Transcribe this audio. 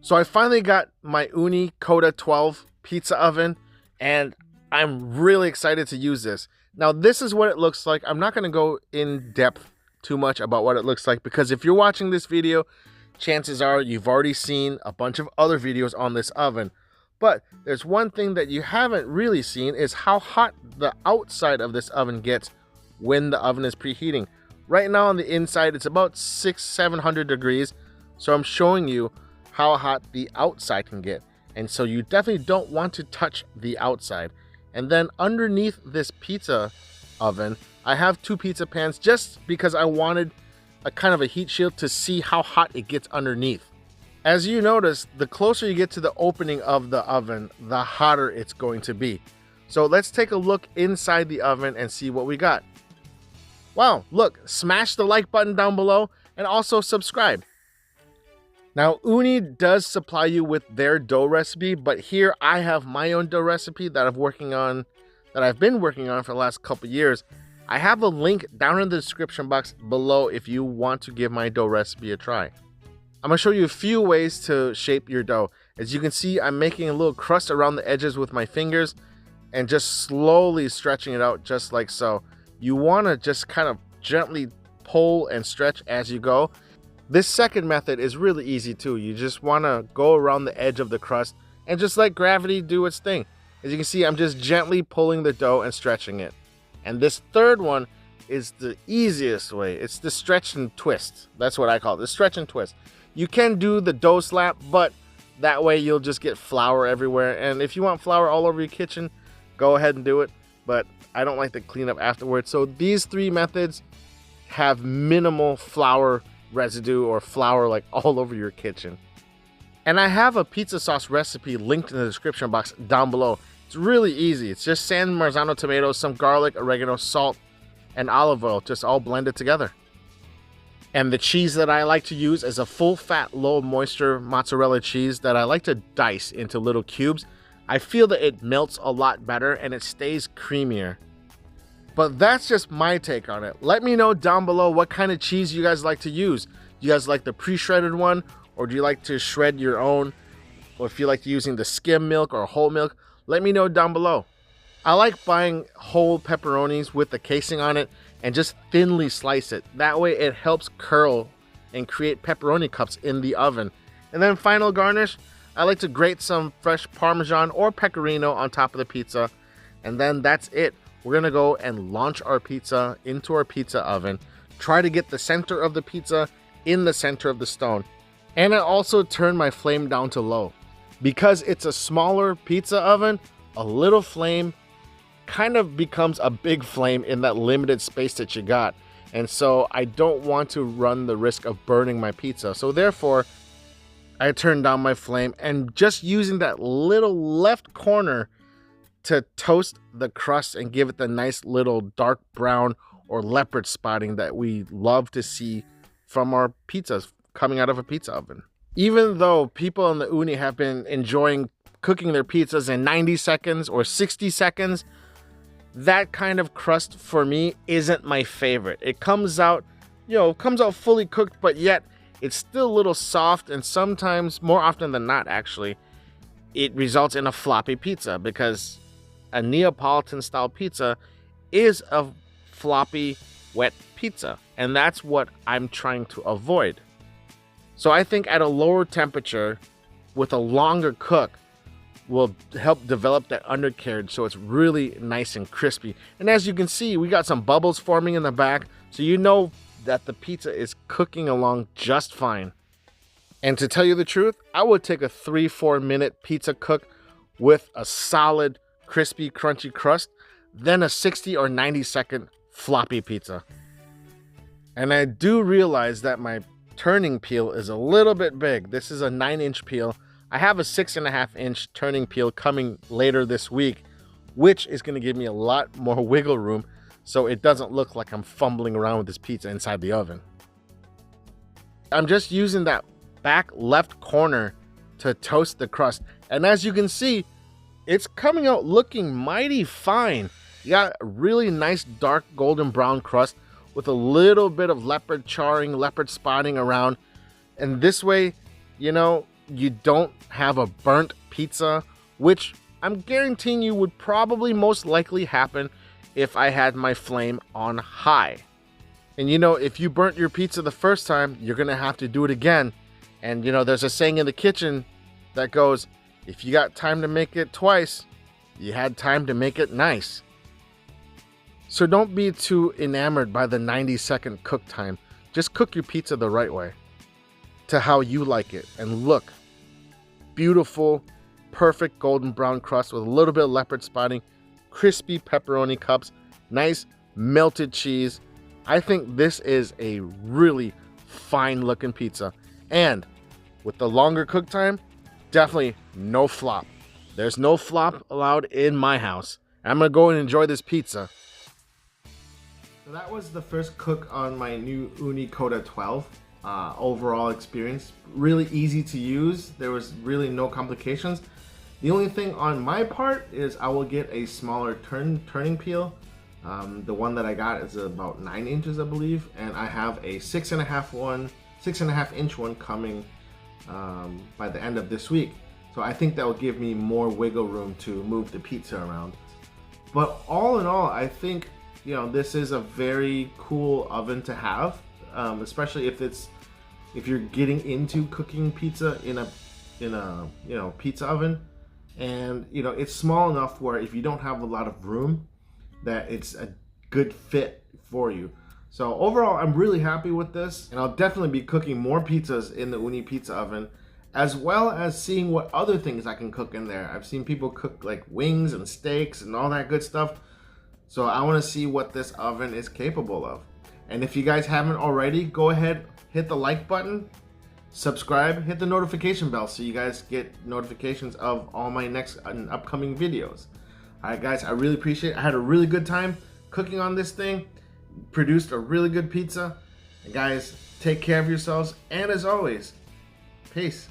So I finally got my Ooni Koda 12 pizza oven, and I'm really excited to use this. Now this is what it looks like. I'm not going to go in depth too much about what it looks like, because if you're watching this video, chances are you've already seen a bunch of other videos on this oven. But there's one thing that you haven't really seen, is how hot the outside of this oven gets when the oven is preheating. Right now on the inside it's about 600-700 degrees, so I'm showing you how hot the outside can get. And so you definitely don't want to touch the outside. And then underneath this pizza oven, I have 2 pizza pans, just because I wanted a kind of a heat shield to see how hot it gets underneath. As you notice, the closer you get to the opening of the oven, the hotter it's going to be. So let's take a look inside the oven and see what we got. Wow, look, smash the like button down below and also subscribe. Now, Ooni does supply you with their dough recipe, but here I have my own dough recipe that I've been working on for the last couple years. I have a link down in the description box below if you want to give my dough recipe a try. I'm going to show you a few ways to shape your dough. As you can see, I'm making a little crust around the edges with my fingers and just slowly stretching it out just like so. You want to just kind of gently pull and stretch as you go. This second method is really easy too. You just want to go around the edge of the crust and just let gravity do its thing. As you can see, I'm just gently pulling the dough and stretching it. And this third one is the easiest way. It's the stretch and twist. That's what I call it, the stretch and twist. You can do the dough slap, but that way you'll just get flour everywhere. And if you want flour all over your kitchen, go ahead and do it. But I don't like to clean up afterwards. So these 3 methods have minimal flour residue or flour like all over your kitchen. And I have a pizza sauce recipe linked in the description box down below. It's really easy. It's just San Marzano tomatoes, some garlic, oregano, salt, and olive oil, just all blended together. And the cheese that I like to use is a full fat, low moisture mozzarella cheese that I like to dice into little cubes. I feel that it melts a lot better and it stays creamier. But that's just my take on it. Let me know down below what kind of cheese you guys like to use. Do you guys like the pre-shredded one, or do you like to shred your own? Or if you like using the skim milk or whole milk, let me know down below. I like buying whole pepperonis with the casing on it and just thinly slice it. That way it helps curl and create pepperoni cups in the oven. And then final garnish, I like to grate some fresh Parmesan or Pecorino on top of the pizza. And then that's it. We're gonna go and launch our pizza into our pizza oven. Try to get the center of the pizza in the center of the stone. And I also turn my flame down to low. Because it's a smaller pizza oven, a little flame kind of becomes a big flame in that limited space that you got. And so I don't want to run the risk of burning my pizza. So therefore, I turn down my flame and just using that little left corner to toast the crust and give it the nice little dark brown or leopard spotting that we love to see from our pizzas coming out of a pizza oven. Even though people in the Ooni have been enjoying cooking their pizzas in 90 seconds or 60 seconds, that kind of crust for me isn't my favorite. It comes out, comes out fully cooked, but yet it's still a little soft, and sometimes, more often than not actually, it results in a floppy pizza, because a Neapolitan style pizza is a floppy, wet pizza, and that's what I'm trying to avoid. So I think at a lower temperature with a longer cook will help develop that undercarriage so it's really nice and crispy. And as you can see, we got some bubbles forming in the back, so you know that the pizza is cooking along just fine. And to tell you the truth, I would take a 3-4 minute pizza cook with a solid crispy crunchy crust than a 60 or 90 second floppy pizza. And I do realize that my turning peel is a little bit big. This is a 9-inch peel. I have a 6.5-inch turning peel coming later this week, which is going to give me a lot more wiggle room so it doesn't look like I'm fumbling around with this pizza inside the oven. I'm just using that back left corner to toast the crust, and as you can see, it's coming out looking mighty fine. You got a really nice dark golden brown crust with a little bit of leopard charring, leopard spotting around. And this way, you don't have a burnt pizza, which I'm guaranteeing you would probably most likely happen if I had my flame on high. And you know, if you burnt your pizza the first time, you're gonna have to do it again. And you know, there's a saying in the kitchen that goes, if you got time to make it twice, you had time to make it nice. So don't be too enamored by the 90-second cook time. Just cook your pizza the right way, to how you like it. And look, beautiful, perfect golden brown crust with a little bit of leopard spotting, crispy pepperoni cups, nice melted cheese. I think this is a really fine looking pizza. And with the longer cook time, definitely no flop. There's no flop allowed in my house. I'm gonna go and enjoy this pizza. So that was the first cook on my new Ooni Koda 12. Overall experience, really easy to use. There was really no complications. The only thing on my part is I will get a smaller turning peel. The one that I got is about 9 inches, I believe, and I have a 6.5 inch one coming by the end of this week. So I think that will give me more wiggle room to move the pizza around. But all in all, I think, you know, this is a very cool oven to have, especially if you're getting into cooking pizza in a you know, pizza oven. And you know, it's small enough where if you don't have a lot of room, that it's a good fit for you. So overall, I'm really happy with this, and I'll definitely be cooking more pizzas in the Ooni pizza oven, as well as seeing what other things I can cook in there. I've seen people cook like wings and steaks and all that good stuff. So I want to see what this oven is capable of. And if you guys haven't already, go ahead, hit the like button, subscribe, hit the notification bell so you guys get notifications of all my next and upcoming videos. All right, guys, I really appreciate it. I had a really good time cooking on this thing, produced a really good pizza. And guys, take care of yourselves. And as always, peace.